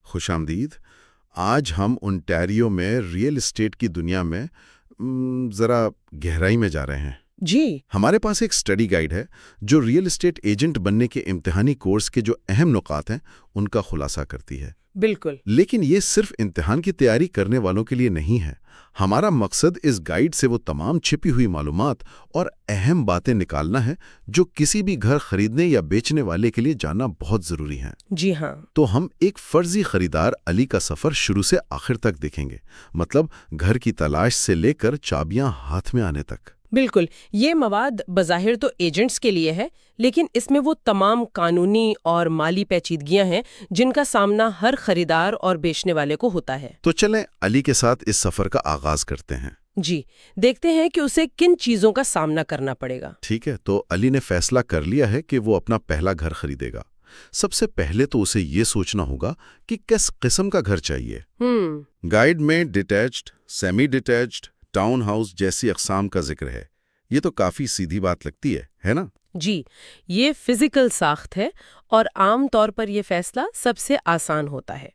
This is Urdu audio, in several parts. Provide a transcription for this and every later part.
خوش آمدید۔ آج ہم انٹیریو میں ریئل اسٹیٹ کی دنیا میں ذرا گہرائی میں جا رہے ہیں۔ جی ہمارے پاس ایک اسٹڈی گائیڈ ہے جو ریئل اسٹیٹ ایجنٹ بننے کے امتحانی کورس کے جو اہم نکات ہیں ان کا خلاصہ کرتی ہے۔ بالکل۔ لیکن یہ صرف امتحان کی تیاری کرنے والوں کے لیے نہیں ہے۔ ہمارا مقصد اس گائیڈ سے وہ تمام چھپی ہوئی معلومات اور اہم باتیں نکالنا ہے جو کسی بھی گھر خریدنے یا بیچنے والے کے لیے جاننا بہت ضروری ہے۔ جی ہاں۔ تو ہم ایک فرضی خریدار علی کا سفر شروع سے آخر تک دیکھیں گے، مطلب گھر کی تلاش سے لے کر چابیاں ہاتھ میں آنے تک۔ بالکل، یہ مواد بظاہر تو ایجنٹس کے لیے ہے، لیکن اس میں وہ تمام قانونی اور مالی پیچیدگیاں ہیں جن کا سامنا ہر خریدار اور بیچنے والے کو ہوتا ہے۔ تو چلیں علی کے ساتھ اس سفر کا آغاز کرتے ہیں۔ جی، دیکھتے ہیں کہ اسے کن چیزوں کا سامنا کرنا پڑے گا۔ ٹھیک ہے، تو علی نے فیصلہ کر لیا ہے کہ وہ اپنا پہلا گھر خریدے گا۔ سب سے پہلے تو اسے یہ سوچنا ہوگا کہ کس قسم کا گھر چاہیے۔ گائیڈ میں detached, semi detached, town house جیسی اقسام کا ذکر ہے۔ یہ تو کافی سیدھی بات لگتی ہے نا؟ جی، یہ فزیکل ساخت ہے اور عام طور پر یہ فیصلہ سب سے آسان ہوتا ہے۔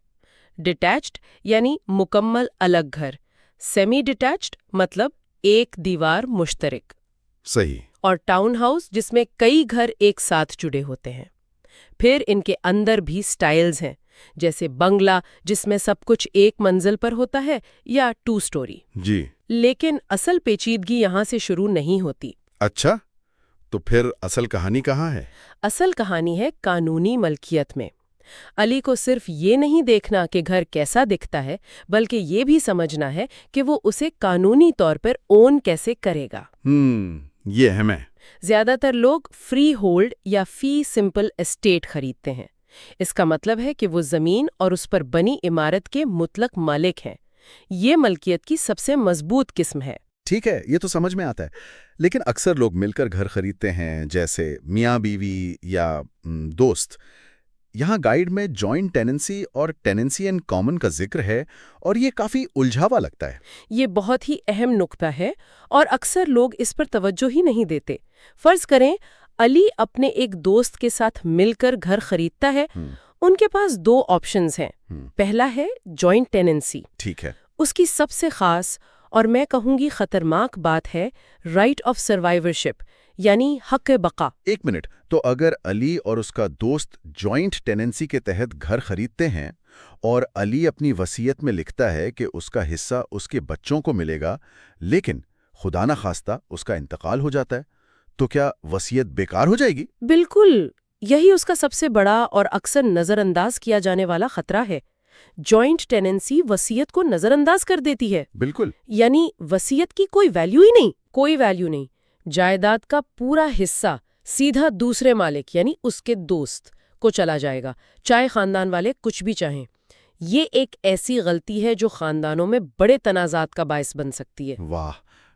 ڈیٹیچڈ یعنی مکمل الگ گھر، سیمی ڈیٹیچڈ مطلب ایک دیوار مشترک، صحیح۔ اور ٹاؤن ہاؤس جس میں کئی گھر ایک ساتھ جڑے ہوتے ہیں۔ پھر ان کے اندر بھی سٹائلز ہیں، جیسے بنگلہ جس میں سب کچھ ایک منزل پر ہوتا ہے، یا 2 سٹوری۔ جی، لیکن اصل پیچیدگی یہاں سے شروع نہیں ہوتی۔ اچھا، تو پھر اصل کہانی کہاں ہے؟ اصل کہانی ہے قانونی ملکیت میں۔ علی کو صرف یہ نہیں دیکھنا کہ گھر کیسا دکھتا ہے، بلکہ یہ بھی سمجھنا ہے کہ وہ اسے قانونی طور پر اون کیسے کرے گا۔ یہ اہم ہے۔ زیادہ تر لوگ فری ہولڈ یا فی سمپل اسٹیٹ خریدتے ہیں۔ اس کا مطلب ہے کہ وہ زمین اور اس پر بنی عمارت کے مطلق مالک ہیں۔ یہ ملکیت کی سب سے مضبوط قسم ہے۔ ٹھیک ہے، یہ تو سمجھ میں آتا ہے، لیکن اکثر لوگ مل کر گھر خریدتے ہیں، جیسے میاں بیوی یا دوست۔ یہاں گائیڈ میں جوائنٹ ٹیننسی اور ٹیننسی ان کامن کا ذکر ہے، اور یہ کافی الجھاوا لگتا ہے۔ یہ بہت ہی اہم نکتہ ہے اور اکثر لوگ اس پر توجہ ہی نہیں دیتے۔ فرض کریں علی اپنے ایک دوست کے ساتھ مل کر گھر خریدتا ہے۔ ان کے پاس 2 آپشنز ہیں۔ پہلا ہے جوائنٹ ٹیننسی۔ ٹھیک ہے۔ اس کی سب سے خاص اور میں کہوں گی خطرناک بات ہے رائٹ آف سروائیورشپ، یعنی حق بقا۔ ایک منٹ، تو اگر علی اور اس کا دوست جوائنٹ ٹیننسی کے تحت گھر خریدتے ہیں اور علی اپنی وصیت میں لکھتا ہے کہ اس کا حصہ اس کے بچوں کو ملے گا، لیکن خدا نہ خواستہ اس کا انتقال ہو جاتا ہے، تو کیا وصیت بیکار ہو جائے گی؟ بالکل، یہی اس کا سب سے بڑا اور اکثر نظر انداز کیا جانے والا خطرہ ہے۔ جوائنٹ ٹیننسی وصیت کو نظر انداز کر دیتی ہے۔ بالکل، یعنی وصیت کی کوئی ویلیو ہی نہیں، کوئی ویلیو نہیں۔ جائیداد کا پورا حصہ سیدھا دوسرے مالک یعنی اس کے دوست کو چلا جائے گا، چاہے خاندان والے کچھ بھی چاہیں۔ یہ ایک ایسی غلطی ہے جو خاندانوں میں بڑے تنازعات کا باعث بن سکتی ہے۔ واہ،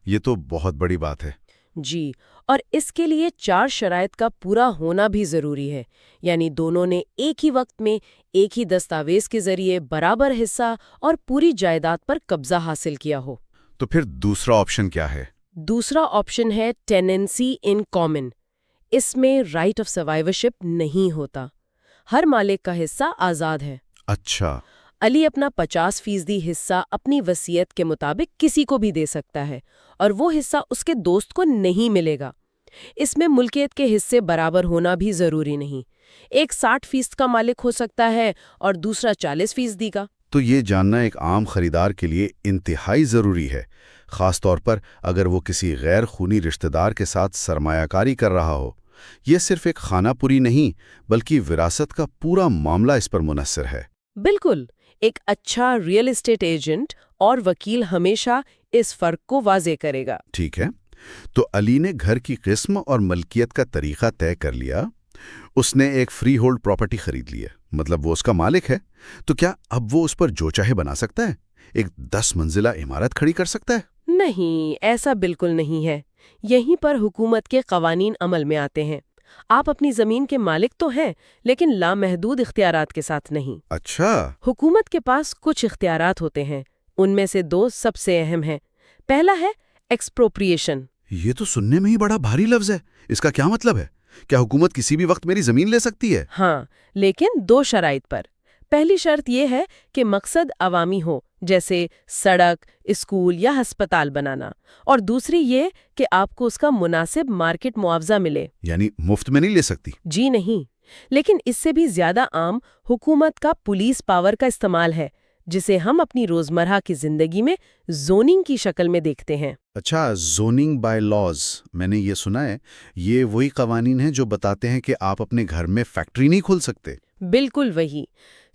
یہ تو بہت بڑی بات ہے۔ جی، اور اس کے لیے 4 شرائط کا پورا ہونا بھی ضروری ہے، یعنی دونوں نے ایک ہی وقت میں ایک ہی دستاویز کے ذریعے برابر حصہ اور پوری جائیداد پر قبضہ حاصل کیا ہو۔ تو پھر دوسرا آپشن کیا ہے؟ دوسرا آپشن ہے ٹیننسی ان کامن۔ اس میں رائٹ آف سروائیورشپ نہیں ہوتا، ہر مالک کا حصہ آزاد ہے۔ اچھا، علی اپنا 50% حصہ اپنی وصیت کے مطابق کسی کو بھی دے سکتا ہے، اور وہ حصہ اس کے دوست کو نہیں ملے گا۔ اس میں ملکیت کے حصے برابر ہونا بھی ضروری نہیں، ایک 60% کا مالک ہو سکتا ہے اور دوسرا 40% کا۔ تو یہ جاننا ایک عام خریدار کے لیے انتہائی ضروری ہے، خاص طور پر اگر وہ کسی غیر خونی رشتہ دار کے ساتھ سرمایہ کاری کر رہا ہو۔ یہ صرف ایک خانہ پوری نہیں بلکہ وراثت کا پورا معاملہ اس پر منحصر ہے۔ بالکل، ایک اچھا ریئل اسٹیٹ ایجنٹ اور وکیل ہمیشہ اس فرق کو واضح کرے گا۔ ٹھیک ہے، تو علی نے گھر کی قسم اور ملکیت کا طریقہ طے کر لیا۔ اس نے ایک فری ہولڈ پراپرٹی خرید لی ہے، مطلب وہ اس کا مالک ہے۔ تو کیا اب وہ اس پر جو چاہے بنا سکتا ہے؟ ایک 10 منزلہ عمارت کھڑی کر سکتا ہے؟ نہیں، ایسا بالکل نہیں ہے۔ یہیں پر حکومت کے قوانین عمل میں آتے ہیں۔ آپ اپنی زمین کے مالک تو ہیں، لیکن لامحدود اختیارات کے ساتھ نہیں۔ اچھا، حکومت کے پاس کچھ اختیارات ہوتے ہیں، ان میں سے 2 سب سے اہم ہیں۔ پہلا ہے ایکسپروپریشن۔ یہ تو سننے میں ہی بڑا بھاری لفظ ہے، اس کا کیا مطلب ہے؟ کیا حکومت کسی بھی وقت میری زمین لے سکتی ہے؟ ہاں، لیکن 2 شرائط پر۔ پہلی شرط یہ ہے کہ مقصد عوامی ہو، جیسے سڑک، اسکول یا ہسپتال بنانا، اور دوسری یہ کہ آپ کو اس کا مناسب مارکیٹ معاوضہ ملے۔ یعنی مفت میں نہیں لے سکتی؟ جی نہیں، لیکن اس سے بھی زیادہ عام حکومت کا پولیس پاور کا استعمال ہے، جسے ہم اپنی روزمرہ کی زندگی میں زوننگ کی شکل میں دیکھتے ہیں۔ اچھا، زوننگ بائی لاز، میں نے یہ سنا ہے، یہ وہی قوانین ہیں جو بتاتے ہیں کہ آپ اپنے گھر میں فیکٹری نہیں کھول سکتے؟ بالکل وہی۔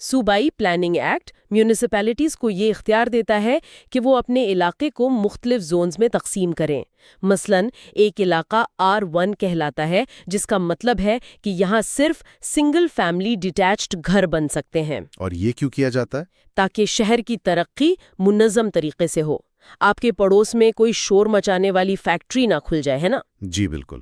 صوبائی پلاننگ ایکٹ میونسپیلٹیز کو یہ اختیار دیتا ہے کہ وہ اپنے علاقے کو مختلف زونز میں تقسیم کریں۔ مثلاً ایک علاقہ R1 کہلاتا ہے، جس کا مطلب ہے کہ یہاں صرف سنگل فیملی ڈیٹیچڈ گھر بن سکتے ہیں۔ اور یہ کیوں کیا جاتا ہے؟ تاکہ شہر کی ترقی منظم طریقے سے ہو، آپ کے پڑوس میں کوئی شور مچانے والی فیکٹری نہ کھل جائے، ہے نا؟ جی بالکل۔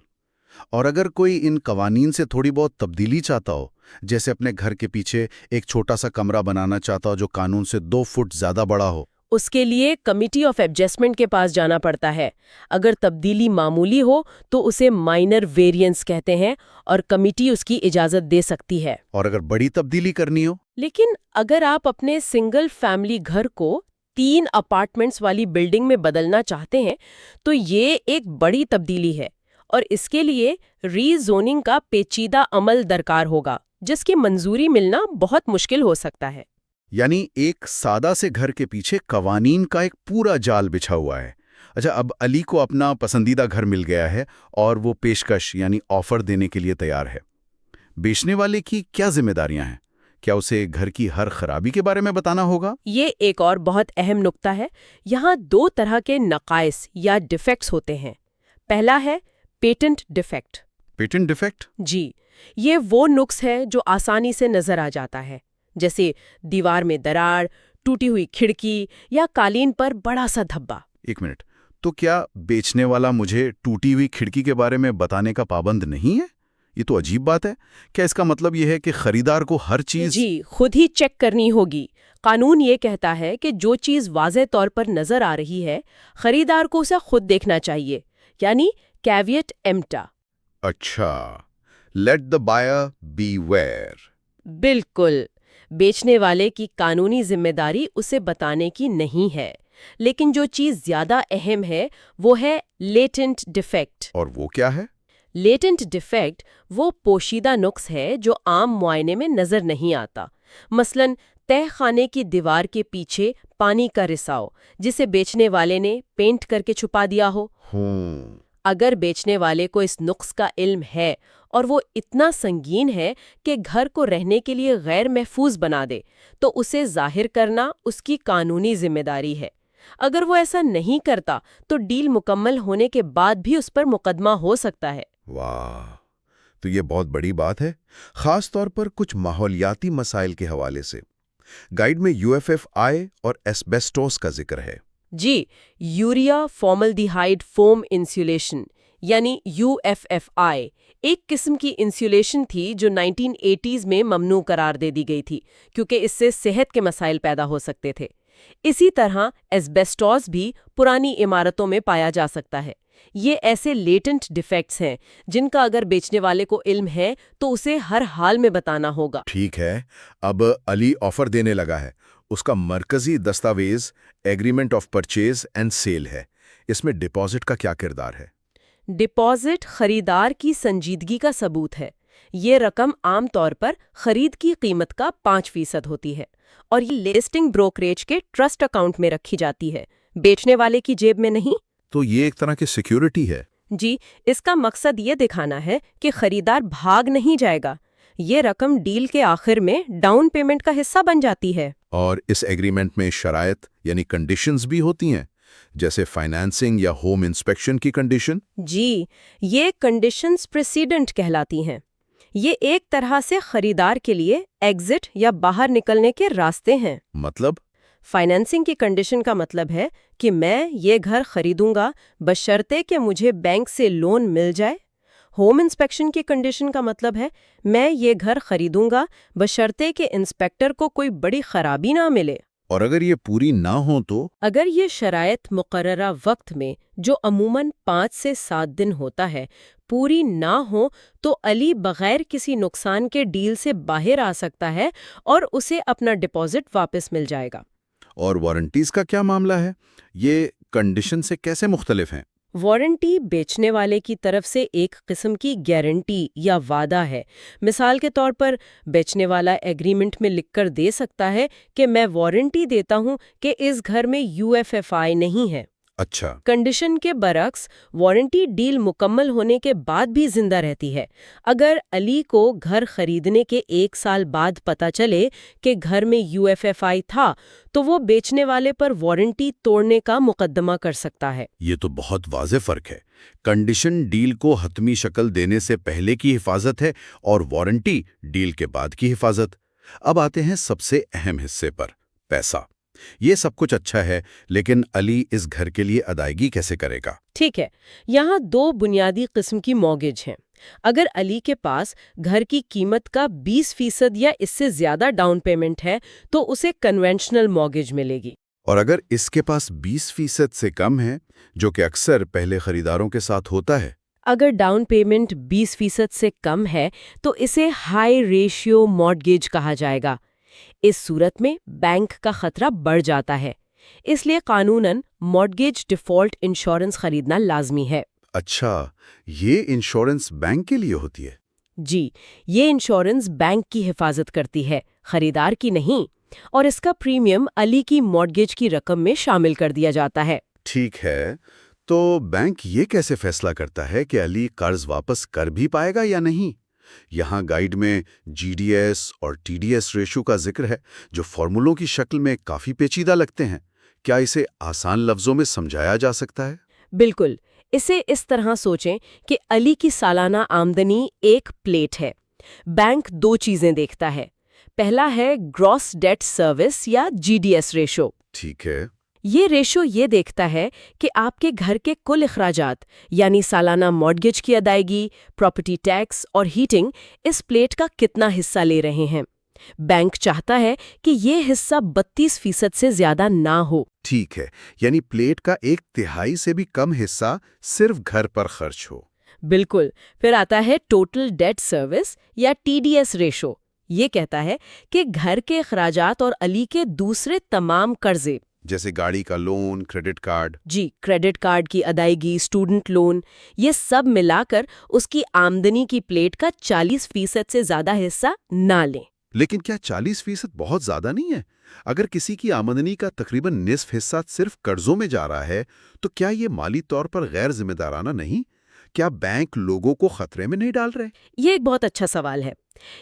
اور اگر کوئی ان قوانین سے تھوڑی بہت تبدیلی چاہتا ہو، جیسے اپنے گھر کے پیچھے ایک چھوٹا سا کمرہ بنانا چاہتا ہو جو قانون سے 2 فٹ زیادہ بڑا ہو، اس کے لیے کمیٹی آف ایڈجسٹمنٹ کے پاس جانا پڑتا ہے۔ اگر تبدیلی معمولی ہو تو اسے مائنر ویرینس کہتے ہیں، اور کمیٹی اس کی اجازت دے سکتی ہے۔ اور اگر بڑی تبدیلی کرنی ہو؟ لیکن اگر آپ اپنے سنگل فیملی گھر کو 3 اپارٹمنٹس والی بلڈنگ میں بدلنا چاہتے ہیں تو یہ ایک بڑی تبدیلی ہے، اور اس کے لیے ری زوننگ کا پیچیدہ عمل درکار ہوگا، جس کی منظوری ملنا بہت مشکل ہو سکتا ہے۔ یعنی ایک سادہ سے گھر کے پیچھے قوانین کا ایک پورا جال بچھا ہوا ہے۔ اچھا، اب علی کو اپنا پسندیدہ گھر مل گیا ہے اور وہ پیشکش یعنی آفر دینے کے لیے تیار ہے۔ بیچنے والے کی کیا ذمہ داریاں ہیں؟ کیا اسے گھر کی ہر خرابی کے بارے میں بتانا ہوگا؟ یہ ایک اور بہت اہم نکتہ ہے۔ یہاں 2 طرح کے نقائص یا ڈیفیکٹس ہوتے ہیں۔ پہلا ہے پیٹنٹ ڈیفیکٹ۔ Patent defect? جی، یہ وہ نقص ہے جو آسانی سے نظر آ جاتا ہے، جیسے دیوار میں دراڑ، ٹوٹی ہوئی کھڑکی یا قالین پر بڑا سا دھبا۔ ایک منٹ، تو کیا بیچنے والا مجھے ٹوٹی ہوئی کھڑکی کے بارے میں بتانے کا پابند نہیں ہے؟ یہ تو عجیب بات ہے۔ کیا اس کا مطلب یہ ہے کہ خریدار کو ہر چیز جی خود ہی چیک کرنی ہوگی؟ قانون یہ کہتا ہے کہ جو چیز واضح طور پر نظر آ رہی ہے، خریدار کو اسے خود دیکھنا چاہیے، یعنی کیویٹ ایمپٹا۔ اچھا، لیٹ دا بائر بی ویئر۔ بالکل، بیچنے والے کی قانونی ذمہ داری اسے بتانے کی نہیں ہے، لیکن جو چیز زیادہ اہم ہے وہ ہے لیٹنٹ ڈیفیکٹ۔ اور وہ کیا ہے؟ لیٹنٹ ڈیفیکٹ وہ پوشیدہ نقص ہے جو عام معائنے میں نظر نہیں آتا۔ مثلاً تہہ خانے کی دیوار کے پیچھے پانی کا رساؤ، جسے بیچنے والے نے پینٹ کر کے چھپا دیا ہو۔ اگر بیچنے والے کو اس نقص کا علم ہے اور وہ اتنا سنگین ہے کہ گھر کو رہنے کے لیے غیر محفوظ بنا دے، تو اسے ظاہر کرنا اس کی قانونی ذمہ داری ہے۔ اگر وہ ایسا نہیں کرتا تو ڈیل مکمل ہونے کے بعد بھی اس پر مقدمہ ہو سکتا ہے۔ واہ، تو یہ بہت بڑی بات ہے، خاص طور پر کچھ ماحولیاتی مسائل کے حوالے سے۔ گائیڈ میں UFFI اور ایسبیسٹوس کا ذکر ہے۔ جی، یوریا فارملڈیہائیڈ فوم انسولیشن یعنی UFFI ایک قسم کی انسولیشن تھی جو 1980s میں ممنوع قرار دے دی گئی تھی، کیونکہ اس سے صحت کے مسائل پیدا ہو سکتے تھے۔ اسی طرح ایسبیسٹوس بھی پرانی عمارتوں میں پایا جا سکتا ہے۔ یہ ایسے لیٹنٹ ڈیفیکٹس ہیں جن کا اگر بیچنے والے کو علم ہے تو اسے ہر حال میں بتانا ہوگا۔ ٹھیک ہے، اب علی آفر دینے لگا ہے۔ اس کا مرکزی دستاویز agreement of purchase and sale ہے۔ اس میں ڈپازٹ کا کیا کردار ہے؟ ڈپازٹ خریدار کی سنجیدگی کا ثبوت ہے۔ یہ رقم عام طور پر خرید کی قیمت کا 5% ہوتی ہے، اور یہ لسٹنگ بروکریج کے ٹرسٹ اکاؤنٹ میں رکھی جاتی ہے، بیچنے والے کی جیب میں نہیں۔ تو یہ ایک طرح کی سیکیورٹی ہے؟ جی، اس کا مقصد یہ دکھانا ہے کہ خریدار بھاگ نہیں جائے گا۔ یہ رقم ڈیل کے آخر میں ڈاؤن پیمنٹ کا حصہ بن جاتی ہے۔ اور اس ایگریمنٹ میں شرائط یعنی کنڈیشنز بھی ہوتی ہیں، جیسے فائنانسنگ یا ہوم انسپیکشن کی کنڈیشن؟ جی، یہ کنڈیشنز پریسیڈنٹ کہلاتی ہیں۔ یہ ایک طرح سے خریدار کے لیے ایگزٹ یا باہر نکلنے کے راستے ہیں۔ مطلب؟ فائنانسنگ کی کنڈیشن کا مطلب ہے کہ میں یہ گھر خریدوں گا بشرطے کہ مجھے بینک سے لون مل جائے۔ ہوم انسپیکشن کی کنڈیشن کا مطلب ہے میں یہ گھر خریدوں گا بشرطے کہ انسپیکٹر کو کوئی بڑی خرابی نہ ملے۔ اور اگر یہ پوری نہ ہو تو؟ اگر یہ شرائط مقررہ وقت میں، جو عموماً 5 سے 7 دن ہوتا ہے، پوری نہ ہو تو علی بغیر کسی نقصان کے ڈیل سے باہر آ سکتا ہے اور اسے اپنا ڈپازٹ واپس مل جائے گا۔ اور وارنٹیز کا کیا معاملہ ہے؟ یہ کنڈیشن سے کیسے مختلف ہیں؟ وارنٹی بیچنے والے کی طرف سے ایک قسم کی گارنٹی یا وعدہ ہے۔ مثال کے طور پر بیچنے والا ایگریمنٹ میں لکھ کر دے سکتا ہے کہ میں وارنٹی دیتا ہوں کہ اس گھر میں UFFI نہیں ہے۔ اچھا۔ کنڈیشن کے برعکس وارنٹی ڈیل مکمل ہونے کے بعد بھی زندہ رہتی ہے۔ اگر علی کو گھر خریدنے کے 1 سال بعد پتہ چلے کہ گھر میں UFFI تھا تو وہ بیچنے والے پر وارنٹی توڑنے کا مقدمہ کر سکتا ہے۔ یہ تو بہت واضح فرق ہے۔ کنڈیشن ڈیل کو حتمی شکل دینے سے پہلے کی حفاظت ہے اور وارنٹی ڈیل کے بعد کی حفاظت۔ اب آتے ہیں سب سے اہم حصے پر، پیسہ۔ یہ سب کچھ اچھا ہے، لیکن علی اس گھر کے لیے ادائیگی کیسے کرے گا؟ ٹھیک ہے، یہاں 2 بنیادی قسم کی مورگیج ہیں۔ اگر علی کے پاس گھر کی قیمت کا 20% یا اس سے زیادہ ڈاؤن پیمنٹ ہے تو اسے کنونشنل مورگیج ملے گی۔ اور اگر اس کے پاس 20% سے کم ہے، جو کہ اکثر پہلے خریداروں کے ساتھ ہوتا ہے؟ اگر ڈاؤن پیمنٹ 20% سے کم ہے تو اسے ہائی ریشیو مورگیج کہا جائے گا۔ اس صورت میں بینک کا خطرہ بڑھ جاتا ہے، اس لیے قانوناً مورگیج ڈیفالٹ انشورنس خریدنا لازمی ہے۔ اچھا، یہ انشورنس بینک کے لیے ہوتی ہے؟ جی، یہ انشورنس بینک کی حفاظت کرتی ہے، خریدار کی نہیں، اور اس کا پریمیم علی کی مورگیج کی رقم میں شامل کر دیا جاتا ہے۔ ٹھیک ہے، تو بینک یہ کیسے فیصلہ کرتا ہے کہ علی قرض واپس کر بھی پائے گا یا نہیں؟ یہاں گائیڈ میں GDS اور TDS ریشو کا ذکر ہے، جو فارمولوں کی شکل میں کافی پیچیدہ لگتے ہیں۔ کیا اسے آسان لفظوں میں سمجھایا جا سکتا ہے؟ بالکل، اسے اس طرح سوچیں کہ علی کی سالانہ آمدنی ایک پلیٹ ہے۔ بینک 2 چیزیں دیکھتا ہے۔ پہلا ہے گراس ڈیٹ سروس یا GDS ریشو۔ ٹھیک ہے۔ یہ ریشو یہ دیکھتا ہے کہ آپ کے گھر کے کل اخراجات، یعنی سالانہ مارگیج کی ادائیگی، پراپرٹی ٹیکس اور ہیٹنگ، اس پلیٹ کا کتنا حصہ لے رہے ہیں۔ بینک چاہتا ہے کہ یہ حصہ 32% سے زیادہ نہ ہو۔ ٹھیک ہے، یعنی پلیٹ کا 1/3 سے بھی کم حصہ صرف گھر پر خرچ ہو۔ بالکل، پھر آتا ہے ٹوٹل ڈیٹ سروس یا TDS ریشو۔ یہ کہتا ہے کہ گھر کے اخراجات اور علی کے دوسرے تمام قرضے، جیسے گاڑی کا لون، کریڈٹ کارڈ۔ جی، کریڈٹ کارڈ کی ادائیگی، اسٹوڈنٹ لون، یہ سب ملا کر اس کی آمدنی کی پلیٹ کا 40% سے زیادہ حصہ نہ لیں۔ لیکن کیا 40% بہت زیادہ نہیں ہے؟ اگر کسی کی آمدنی کا تقریباً نصف حصہ صرف قرضوں میں جا رہا ہے تو کیا یہ مالی طور پر غیر ذمہ دارانہ نہیں؟ کیا بینک لوگوں کو خطرے میں نہیں ڈال رہے؟ یہ ایک بہت اچھا سوال ہے۔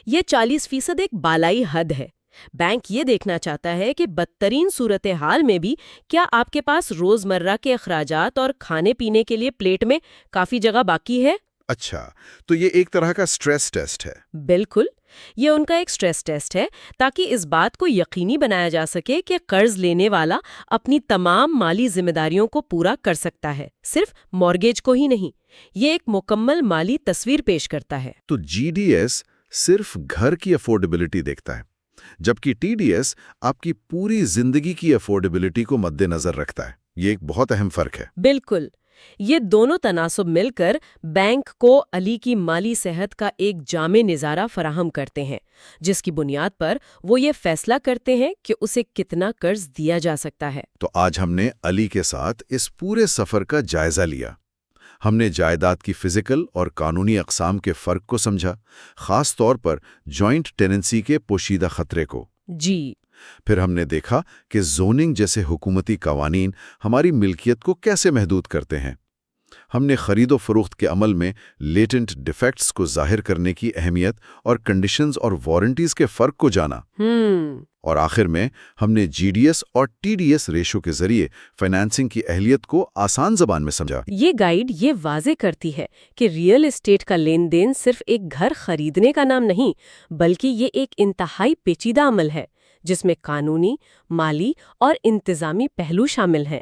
یہ 40% ایک بالائی حد ہے۔ بینک یہ دیکھنا چاہتا ہے کہ بدترین صورتحال میں بھی کیا آپ کے پاس روزمرہ کے اخراجات اور کھانے پینے کے لیے پلیٹ میں کافی جگہ باقی ہے۔ اچھا، تو یہ ایک طرح کا سٹریس ٹیسٹ ہے۔ بالکل، یہ ان کا ایک سٹریس ٹیسٹ ہے تاکہ اس بات کو یقینی بنایا جا سکے کہ قرض لینے والا اپنی تمام مالی ذمہ داریوں کو پورا کر سکتا ہے، صرف مارگیج کو ہی نہیں۔ یہ ایک مکمل مالی تصویر پیش کرتا ہے۔ تو GDS صرف گھر کی افورڈیبلٹی دیکھتا ہے، جبکہ TDS آپ کی پوری زندگی کی افورڈیبلٹی کو مد نظر رکھتا ہے۔ یہ ایک بہت اہم فرق ہے۔ بالکل، یہ دونوں تناسب مل کر بینک کو علی کی مالی صحت کا ایک جامع نظارہ فراہم کرتے ہیں، جس کی بنیاد پر وہ یہ فیصلہ کرتے ہیں کہ اسے کتنا قرض دیا جا سکتا ہے۔ تو آج ہم نے علی کے ساتھ اس پورے سفر کا جائزہ لیا۔ ہم نے جائیداد کی فزیکل اور قانونی اقسام کے فرق کو سمجھا، خاص طور پر جوائنٹ ٹیننسی کے پوشیدہ خطرے کو۔ جی، پھر ہم نے دیکھا کہ زوننگ جیسے حکومتی قوانین ہماری ملکیت کو کیسے محدود کرتے ہیں۔ ہم نے خرید و فروخت کے عمل میں لیٹنٹ ڈیفیکٹس کو ظاہر کرنے کی اہمیت اور کنڈیشنز اور وارنٹیز کے فرق کو جانا۔ اور آخر میں ہم نے GDS اور TDS ریشو کے ذریعے فائنانسنگ کی اہلیت کو آسان زبان میں سمجھا۔ یہ گائیڈ یہ واضح کرتی ہے کہ ریئل اسٹیٹ کا لین دین صرف ایک گھر خریدنے کا نام نہیں، بلکہ یہ ایک انتہائی پیچیدہ عمل ہے جس میں قانونی، مالی اور انتظامی پہلو شامل ہیں۔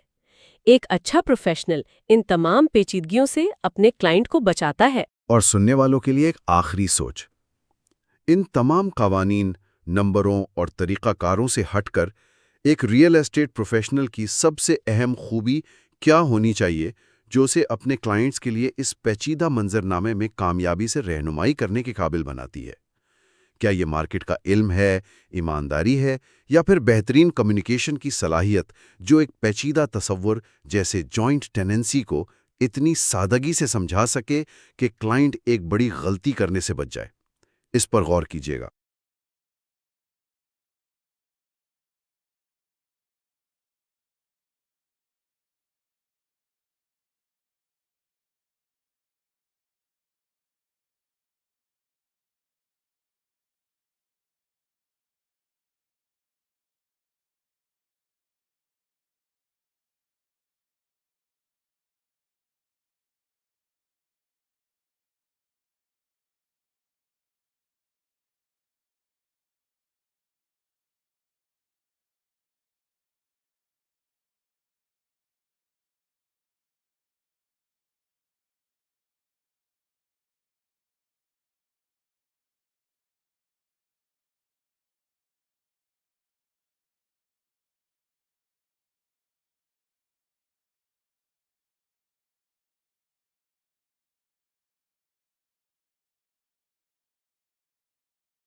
ایک اچھا پروفیشنل ان تمام پیچیدگیوں سے اپنے کلائنٹ کو بچاتا ہے۔ اور سننے والوں کے لیے ایک آخری سوچ، ان تمام قوانین، نمبروں اور طریقہ کاروں سے ہٹ کر ایک ریئل اسٹیٹ پروفیشنل کی سب سے اہم خوبی کیا ہونی چاہیے جو اسے اپنے کلائنٹس کے لیے اس پیچیدہ منظرنامے میں کامیابی سے رہنمائی کرنے کے قابل بناتی ہے؟ کیا یہ مارکیٹ کا علم ہے، ایمانداری ہے، یا پھر بہترین کمیونیکیشن کی صلاحیت جو ایک پیچیدہ تصور جیسے جوائنٹ ٹیننسی کو اتنی سادگی سے سمجھا سکے کہ کلائنٹ ایک بڑی غلطی کرنے سے بچ جائے؟ اس پر غور کیجیے گا۔